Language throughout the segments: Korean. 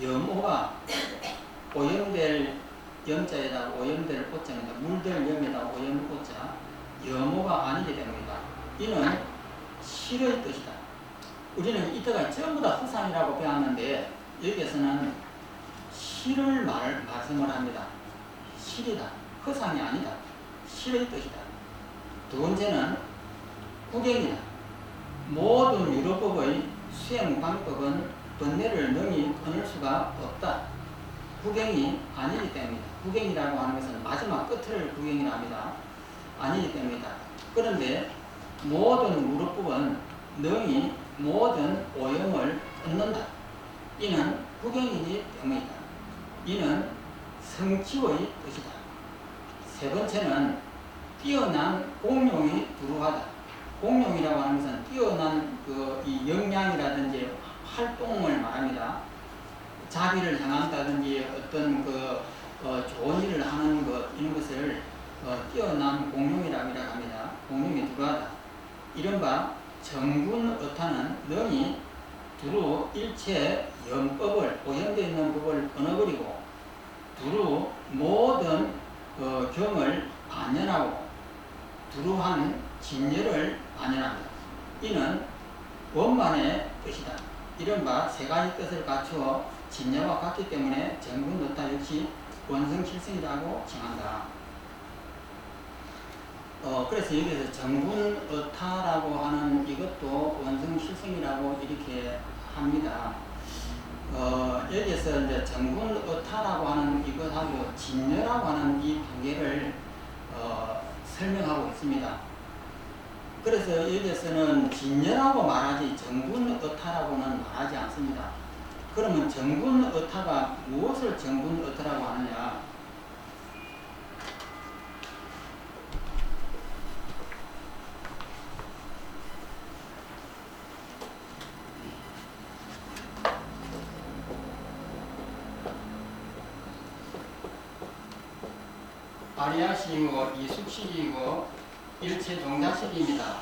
염호가 오염될 염자에다 오염될 오자입니다. 물될 염에다 오염 오자, 염호가 아니게 됩니다. 이는 실의 뜻이다. 우리는 이때가 전부 다 허상이라고 배웠는데 여기에서는 실을 말씀을 합니다. 실이다. 허상이 아니다. 실의 뜻이다. 두 번째는 구경이다. 모든 유로법의 수행 방법은 번뇌를 능히 끊을 수가 없다. 구경이 아니기 때문이다. 구경이라고 하는 것은 마지막 끝을 구경이라 합니다. 아니기 때문이다. 그런데 모든 무릇법은 능히 모든 오염을 끊는다. 이는 구경이기 때문이다. 이는 성취의 뜻이다. 세 번째는 뛰어난 공용이 두루하다. 공용이라고 하는 것은 뛰어난 이 역량이라든지 활동을 말합니다. 자비를 향한다든지 어떤 좋은 일을 하는 것, 이런 것을 뛰어난 공용이라고 합니다. 공용이 두루하다. 이른바 정군의타는 능히 두루 일체 염법을, 오염되어 있는 법을 끊어버리고 두루 모든 경을 반연하고 두루한 진열을 반연합니다. 이는 원만의 뜻이다. 이른바 세 가지 뜻을 갖추어 진여와 같기 때문에 정군의타 역시 원성실성이라고 칭한다. 그래서 여기서 정군의타라고 하는 이것도 원성실성이라고 이렇게 합니다. 여기에서 이제 정군의타라고 하는 이것하고 진여라고 하는 이 두 개를 설명하고 있습니다. 그래서 여기에서는 진여라고 말하지 정군의타라고는 말하지 않습니다. 그러면 정군의타가 무엇을 정군의타라고 하느냐? 아리아식이고 이숙식이고 일체 동자식입니다.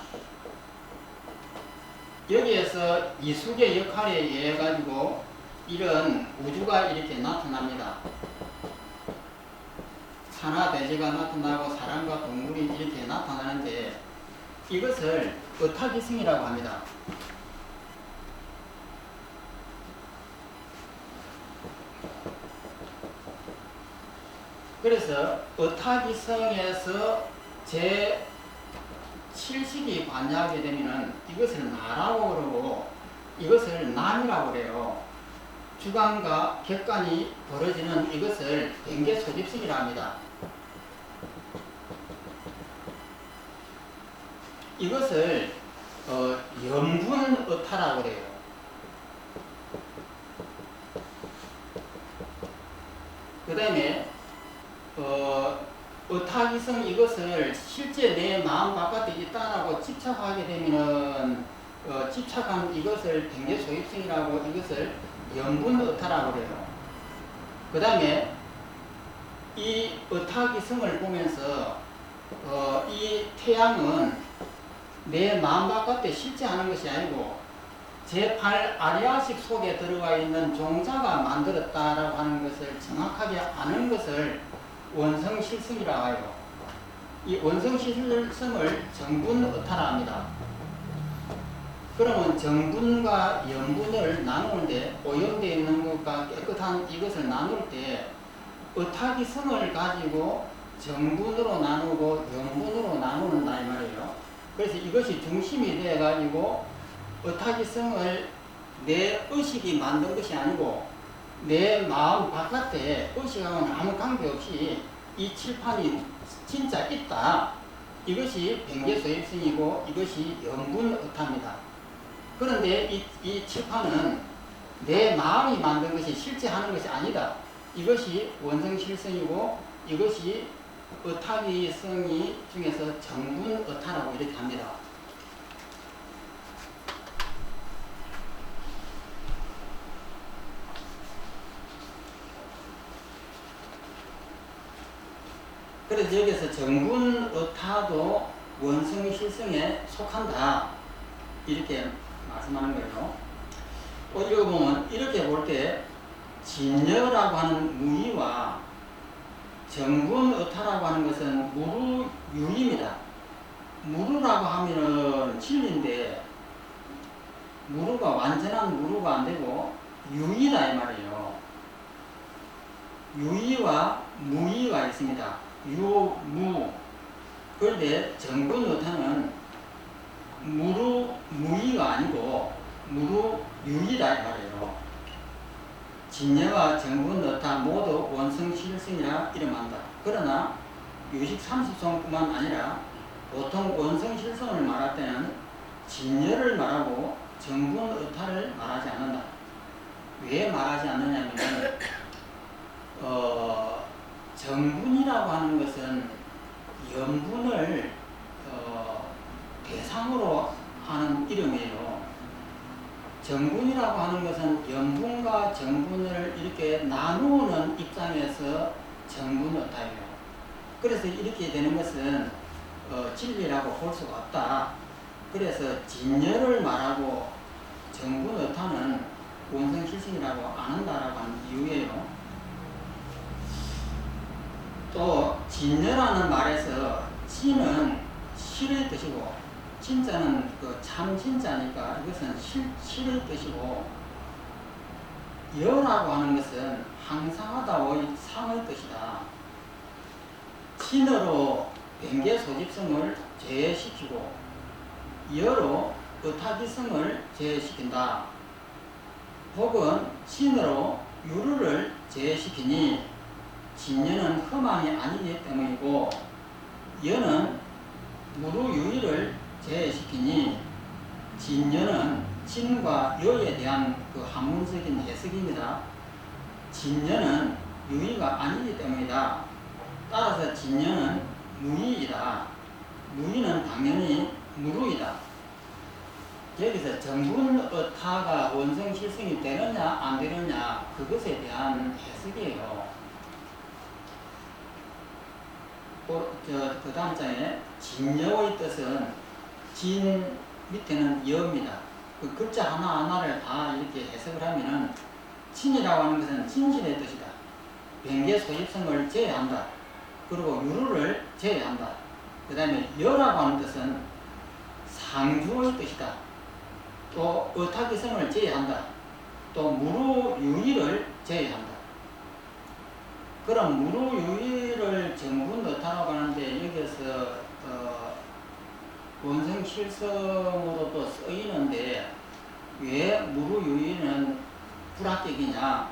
여기에서 이숙의 역할에 의해 가지고 이런 우주가 이렇게 나타납니다. 산하 대지가 나타나고 사람과 동물이 이렇게 나타나는데 이것을 의타기승이라고 합니다. 그래서 의타기성에서 제7식이 관여하게 되면은 이것을 나라고 그러고 이것을 남이라고 그래요. 주관과 객관이 벌어지는 이것을 변개소집식이라 합니다. 이것을 염분의타라고 그래요. 그 다음에 의타기성 이것을 실제 내 마음 바깥에 있다라고 집착하게 되면은 집착한 이것을 변개소입성이라고 이것을 염분의타라고 그래요. 그 다음에 이 의타기성을 보면서 이 태양은 내 마음 바깥에 실제 하는 것이 아니고 제8 아리아식 속에 들어가 있는 종자가 만들었다라고 하는 것을 정확하게 아는 것을 원성실성이라고 해요. 이 원성실성을 정분의타라 합니다. 그러면 정분과 염분을 나누는데 오염되어 있는 것과 깨끗한 이것을 나눌 때 의타기성을 가지고 정분으로 나누고 염분으로 나누는다 이 말이에요. 그래서 이것이 중심이 되어 가지고 의타기성을 내 의식이 만든 것이 아니고 내 마음 바깥에 의식하고는 아무 관계없이 이 칠판이 진짜 있다. 이것이 변개소입성이고 이것이 염분의타입니다. 그런데 이 칠판은 내 마음이 만든 것이 실제 하는 것이 아니다. 이것이 원성실성이고 이것이 의타기성이 중에서 정분의타라고 이렇게 합니다. 그래서 여기서 정분의타도 원성실성에 속한다. 이렇게 말씀하는 거예요. 이거 보면 이렇게 볼 때 진여라고 하는 무의와 정분의타라고 하는 것은 무루유입니다. 무루라고 하면은 진리인데 무루가 완전한 무루가 안 되고 유의다 이 말이에요. 유의와 무의가 있습니다. 유, 무. 그런데 정분의타는 무루, 무의가 아니고 무루, 유의다 이 말이에요. 진여와 정분의타 모두 원성실성이라 이름한다. 그러나 유식 30성뿐만 아니라 보통 원성실성을 말할 때는 진여를 말하고 정분의타를 말하지 않는다. 왜 말하지 않느냐면 정분이라고 하는 것은 염분을 대상으로 하는 이름이에요. 정분이라고 하는 것은 염분과 정분을 이렇게 나누는 입장에서 정분의타예요. 그래서 이렇게 되는 것은 진리라고 볼 수가 없다. 그래서 진여를 말하고 정분의타는 원성실성이라고 안 한다라고 하는 이유예요. 또 진여라는 말에서 진은 실의 뜻이고 진짜는 참 진짜니까 이것은 실의 뜻이고 여라고 하는 것은 항상하다의 상의 뜻이다. 진으로 변개 소집성을 제외시키고 여로 의타기성을 제외시킨다. 혹은 진으로 유를 제외시키니 진여는 흠함이 아니기 때문이고 여는 무루유의를 제외시키니 진여는 진과 여에 대한 그 학문적인 해석입니다. 진여는 유의가 아니기 때문이다. 따라서 진여는 무의이다. 무의는 당연히 무루이다. 여기서 정분의타가 원성실성이 되느냐 안 되느냐 그것에 대한 해석이에요. 그 다음 장에 진여의 뜻은 진 밑에는 여입니다. 그 글자 하나하나를 다 이렇게 해석을 하면은 진이라고 하는 것은 진실의 뜻이다. 변개 소집성을 제외한다. 그리고 유를 제외한다. 그 다음에 여라고 하는 뜻은 상주의 뜻이다. 또 의타기성을 제외한다. 또 무루유의를 제외한다. 그럼 무루유의를 정분의타라고 하는데 여기서 원성실성으로도 쓰이는데 왜 무루유의는 불합격이냐?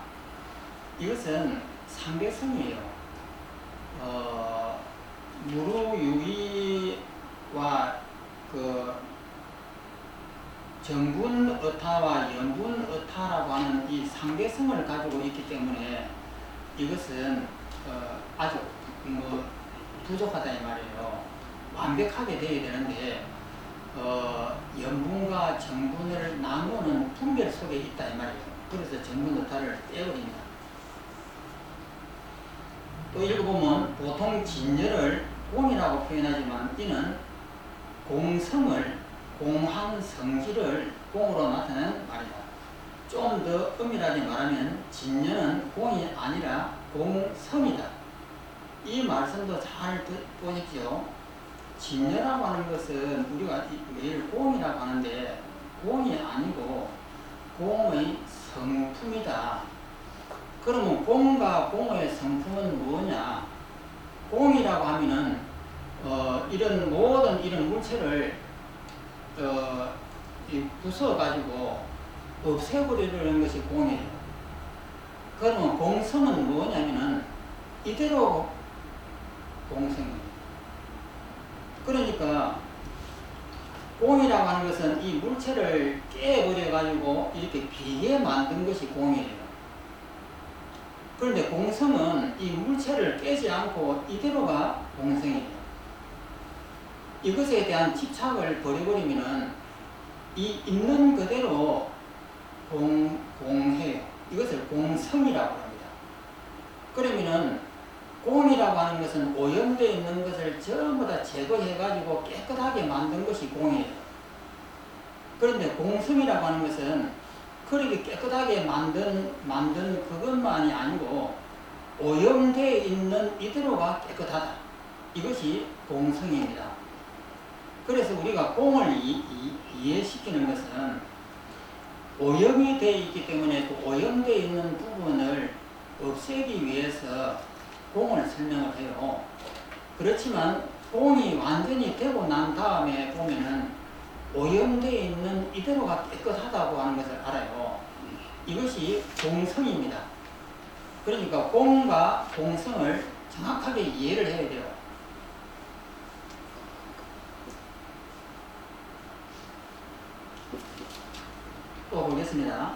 이것은 상대성이에요. 무루유의와 그 정분의타와 염분의타라고 하는 이 상대성을 가지고 있기 때문에 이것은 아주 부족하다 이 말이에요. 완벽하게 되어야 되는데 염분과 정분을 나누는 분별 속에 있다 이 말이에요. 그래서 정분의타를 떼어버립니다. 또 읽어보면 보통 진여를 공이라고 표현하지만 이는 공성을 공한 성질을 공으로 나타내는 말이다. 좀 더 엄밀하게 말하면 진여는 공이 아니라 공성이다. 이 말씀도 잘 보십시오. 진여라고 하는 것은 우리가 매일 공이라고 하는데 공이 아니고 공의 성품이다. 그러면 공과 공의 성품은 뭐냐? 공이라고 하면은 이런 모든 이런 물체를 부숴가지고 없애버리는 것이 공이에요. 그러면 공성은 뭐냐면은 이대로 공성이에요. 그러니까 공이라고 하는 것은 이 물체를 깨버려가지고 이렇게 비게 만든 것이 공이에요. 그런데 공성은 이 물체를 깨지 않고 이대로가 공성이에요. 이것에 대한 집착을 버려버리면은 이 있는 그대로 공해요. 이것을 공성이라고 합니다. 그러면은 공이라고 하는 것은 오염되어 있는 것을 전부 다 제거해가지고 깨끗하게 만든 것이 공이에요. 그런데 공성이라고 하는 것은 그렇게 깨끗하게 만든 그것만이 아니고 오염되어 있는 이대로가 깨끗하다. 이것이 공성입니다. 그래서 우리가 공을 이해시키는 것은 오염이 되어 있기 때문에 그 오염되어 있는 부분을 없애기 위해서 공을 설명을 해요. 그렇지만 공이 완전히 되고 난 다음에 보면은 오염되어 있는 이대로가 깨끗하다고 하는 것을 알아요. 이것이 공성입니다. 그러니까 공과 공성을 정확하게 이해를 해야 돼요. 또 보겠습니다.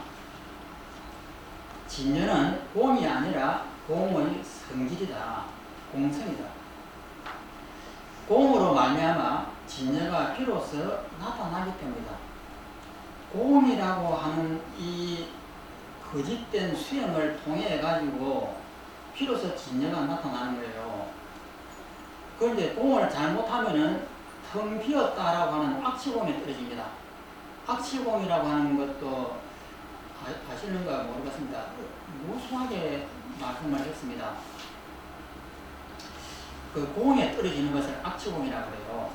진여는 공이 아니라 공의 성질이다. 공성이다. 공으로 말미암아 진여가 비로소 나타나기 때문이다. 공이라고 하는 이 거짓된 수행을 통해 가지고 비로소 진여가 나타나는 거예요. 그런데 공을 잘못하면은 텅 비었다라고 하는 악취공에 떨어집니다. 악취공이라고 하는 것도 아시는가 모르겠습니다. 무수하게 말씀을 했습니다. 그 공에 떨어지는 것을 악취공이라고 그래요.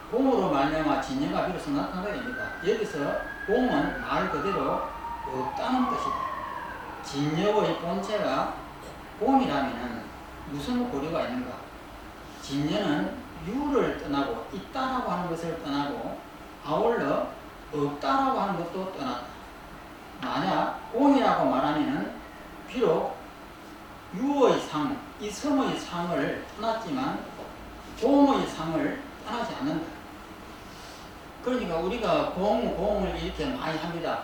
공으로 말미암아 진여가 비로소 나타나게 됩니다. 여기서 공은 말 그대로 없다는 뜻이다. 진여의 본체가 공이라면 무슨 고려가 있는가? 진여는 유를 떠나고 있다라고 하는 것을 떠나고 아울러 없다라고 하는 것도 떠났다. 만약 공이라고 말하면 비록 유의 상, 이 성의 상을 떠났지만 공의 상을 떠나지 않는다. 그러니까 우리가 공을 이렇게 많이 합니다.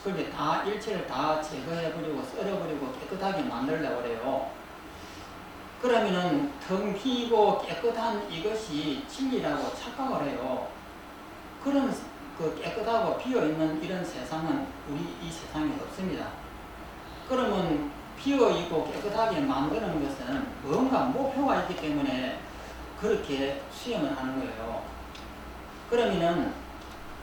그런데 다 일체를 다 제거해버리고 썰어버리고 깨끗하게 만들려고 그래요. 그러면은 텅 비고 깨끗한 이것이 진리라고 착각을 해요. 그런 그 깨끗하고 비어있는 이런 세상은 우리 이 세상에 없습니다. 그러면 비어있고 깨끗하게 만드는 것은 뭔가 목표가 있기 때문에 그렇게 수행을 하는 거예요. 그러면은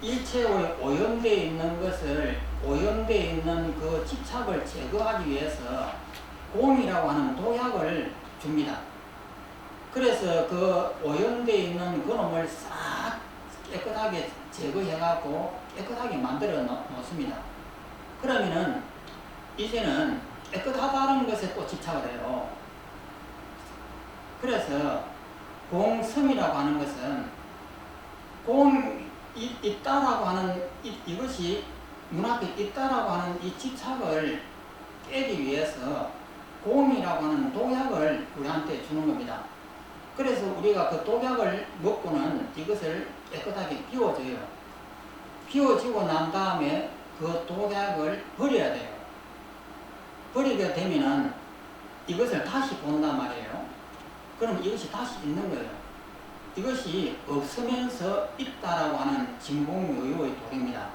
일체의 오염되어 있는 것을 오염되어 있는 그 집착을 제거하기 위해서 공이라고 하는 도약을 줍니다. 그래서 그 오염되어 있는 그놈을 싹 깨끗하게 제거해갖고 깨끗하게 만들어 놓습니다. 그러면은 이제는 깨끗하다는 것에 또 집착을 해요. 그래서 공성이라고 하는 것은 공이 있다라고 하는 이것이 눈앞에 있다라고 하는 이 집착을 깨기 위해서 공이라고 하는 독약을 우리한테 주는 겁니다. 그래서 우리가 그 독약을 먹고는 이것을 깨끗하게 비워줘요. 비워지고 난 다음에 그 독약을 버려야 돼요. 버리게 되면은 이것을 다시 본단 말이에요. 그럼 이것이 다시 있는 거예요. 이것이 없으면서 있다라고 하는 진공요요의 도리입니다.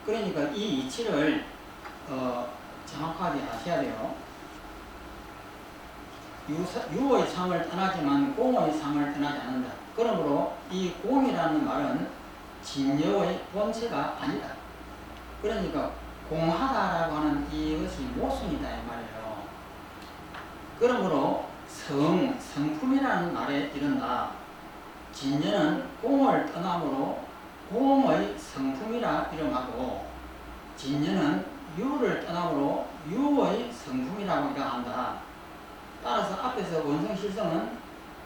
그러니까 이 이치를 정확하게 아셔야 돼요. 유의 상을 떠나지만 공의 상을 떠나지 않는다. 그러므로 이 공이라는 말은 진여의 본체가 아니다. 그러니까 공하다라고 하는 이것이 모순이다 이 말이에요. 그러므로 성품이라는 말에 이른다. 진여는 공을 떠나므로 공의 성품이라 이름하고 진여는 유를 떠나므로 유의 성품이라고 이름한다. 따라서 앞에서 원성실성은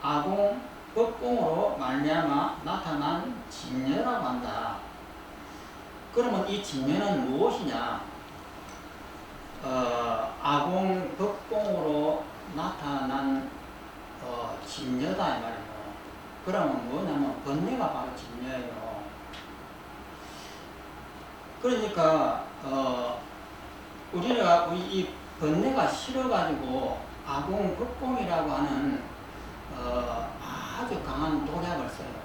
아공, 법공으로 말미암아 나타난 진여라고 한다. 그러면 이 진여는 무엇이냐? 아공, 법공으로 나타난 진여다 이 말이에요. 그러면 뭐냐면 번뇌가 바로 진여예요. 그러니까 우리가 이 번뇌가 싫어가지고 아공, 법공이라고 하는 아주 강한 독약을 써요.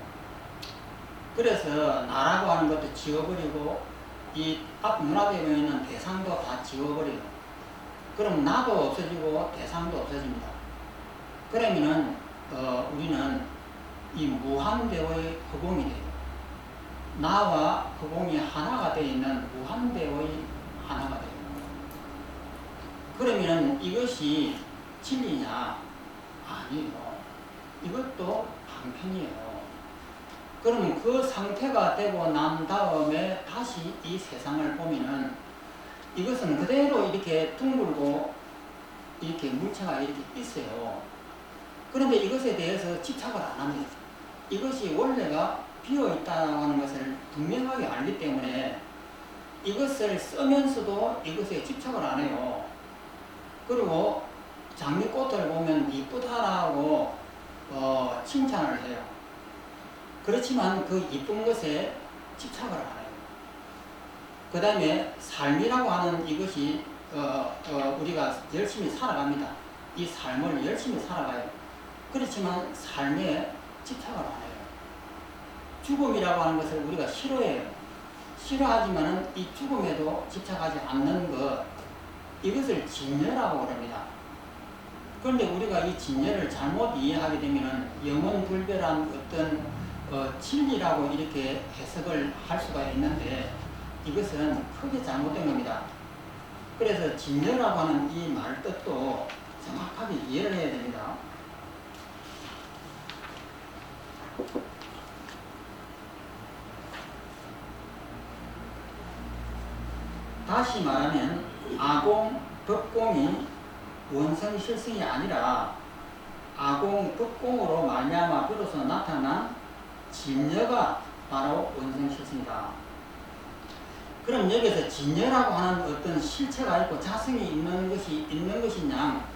그래서 나라고 하는 것도 지워버리고 이 앞 눈앞에 있는 대상도 다 지워버려요. 그럼 나도 없어지고 대상도 없어집니다. 그러면은 우리는 이 무한대의 허공이 돼요. 나와 허공이 하나가 되어 있는 무한대의 하나가 되어 있는 거예요. 그러면 이것이 진리냐? 아니요. 이것도 방편이에요. 그러면 그 상태가 되고 난 다음에 다시 이 세상을 보면은 이것은 그대로 이렇게 둥글고 이렇게 물체가 이렇게 있어요. 그런데 이것에 대해서 집착을 안 합니다. 이것이 원래가 비어있다는 것을 분명하게 알기 때문에 이것을 쓰면서도 이것에 집착을 안 해요. 그리고 장미꽃을 보면 이쁘다라고 칭찬을 해요. 그렇지만 그 이쁜 것에 집착을 안 해요. 그 다음에 삶이라고 하는 이것이 우리가 열심히 살아갑니다. 이 삶을 열심히 살아가요. 그렇지만 삶에 집착을 안 해요. 죽음이라고 하는 것을 우리가 싫어해요. 싫어하지만은 이 죽음에도 집착하지 않는 것, 이것을 진여라고 그럽니다. 그런데 우리가 이 진여를 잘못 이해하게 되면은 영원불변한 어떤 진리라고 이렇게 해석을 할 수가 있는데 이것은 크게 잘못된 겁니다. 그래서 진여라고 하는 이 말 뜻도 정확하게 이해를 해야 됩니다. 다시 말하면 아공, 법공이 원성 실성이 아니라 아공, 법공으로 말미암아 비로소 나타난 진여가 바로 원성 실성이다. 그럼 여기서 진여라고 하는 어떤 실체가 있고 자성이 있는 것이냐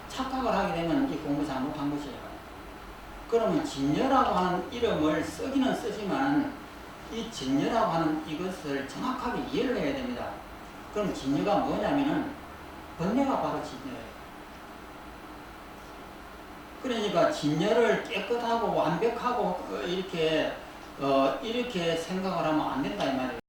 착각을 하게 되면 이 공부 잘못한 것이에요. 그러면 진여라고 하는 이름을 쓰기는 쓰지만 이 진여라고 하는 이것을 정확하게 이해를 해야 됩니다. 그럼 진여가 뭐냐면은 번뇌가 바로 진여예요. 그러니까 진여를 깨끗하고 완벽하고 이렇게 생각을 하면 안 된다 이 말이에요.